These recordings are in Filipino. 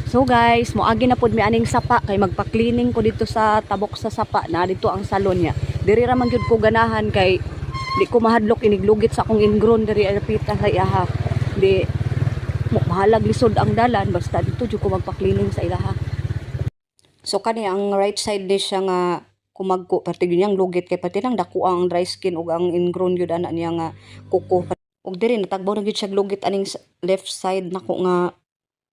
So guys, moagi na pod mi aning sapa kay magpa-cleaning ko dito sa tabok sa sapa na dito ang salon niya. Diri ra man gyud ko ganahan kay di ko mahadlok iniglugit sa akong ingrown diri apita sa iyaha. Di mo mahalag lisod ang dalan basta dito jud ko magpa-cleaning sa ilaha. So kani ang right side ni siya nga kumagko pati gyud yang lugit kay pati lang dako ang dry skin ug ang ingrown gyud ana niya nga kuko. Ug diri natagbaw na gyud siya lugit aning left side nako nga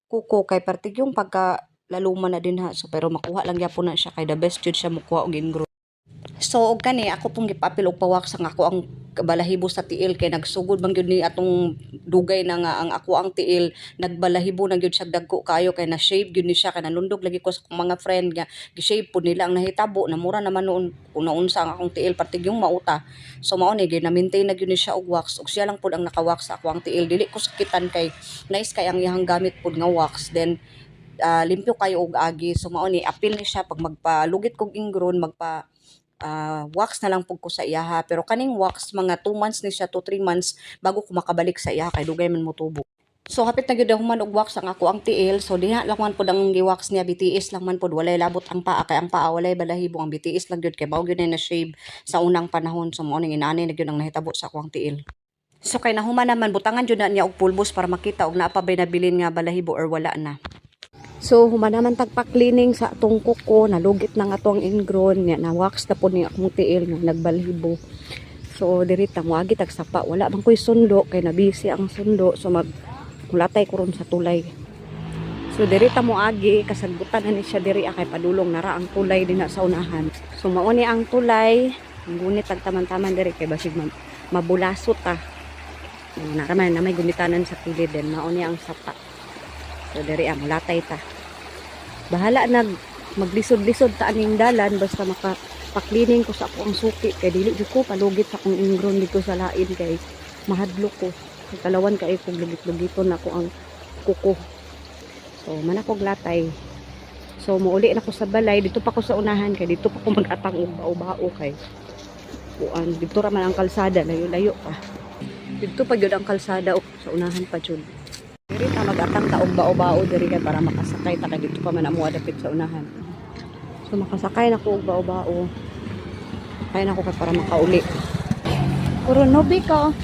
kuko kay partig yung pagka laluman na din ha. So pero makuha lang gyapon na siya kay the best jud siya mukuha og ingrown. So og kani ako pong gipapil og pawak sa ako ang balahibo sa tiil kay nagsugod man gyud ni atong dugay na nga ang ako ang tiil nagbalahibo na gyud siya dagko kayo kay na shave gyud ni siya kay nalundog lagi ko sa akong mga friend nga gi-shave pud nila ang nahitabo na mura naman noon kung naunsa ang akong tiil partig yung mauta. So mao ni gina-maintain na gyud ni siya og wax ug siya lang pud ang naka-wax sa ako ang tiil dili ko sakitan kay nice kay ang iyang gamit pud nga wax then limpyo kayo og agi. So mao ni apil ni siya pag magpalugit kog ingrown magpa wax na lang pug ko sa iyaha pero kaning wax mga 2 months ni siya to 3 months bago ko makabalik sa iyaha kay dugay man mo tubo. So hapit na gyud human og wax ang ako ang tiil so diha lang man pud ang gi-wax niya BTS lang man pud walay labot ang paa kay ang paa walay balahibo ang BTS lang gyud kay bawo gyud na shave sa unang panahon so mao ning inani na gyud ang nahitabo sa ako ang tiil. So kay nahuman naman butangan jud na niya og pulbos para makita og naa pa bay nabilin nga balahibo or wala na. So human naman tagpa-cleaning sa atong kuko, nalugit na nga atong ingrown, na wax na po ni akong tiil nga nagbalahibo. So diri ta moagi tag sapa, wala man koy sundo kay nabisi ang sundo so magkulatay ko ron sa tulay. So diri ta moagi kasagbutan na ni siya diri kay padulong nara ang tulay dinha sa unahan. So mao ni ang tulay, ngunit tag taman-taman diri kay basig mabulasot ta. Naraman na may gumitanan sa kilid din, mao ni ang sapa. So diri mulatay ta. Bahala maglisod-lisod ta aning dalan basta maka-cleaning ko sa ako ang suki kay dili jud ko palugit sa akong ingrown dito sa lain kay mahadlok ko. Kalawan kay kog lugit-lugiton ako ang kuko. So man akong latay. So muuli na ko sa balay dito pa ko sa unahan kay dito pa ko mag-atang og bao-bao kay kuan dito ra man ang kalsada layo-layo pa. Dito pa gyud ang kalsada sa unahan pa jud. Diri ta mag-atang ta og bao-bao diri kay para makasakay ta kay dito pa man amo dapit sa unahan. So makasakay na ko og bao-bao. Kaya na ko kay para makauli. Puro nobi ko.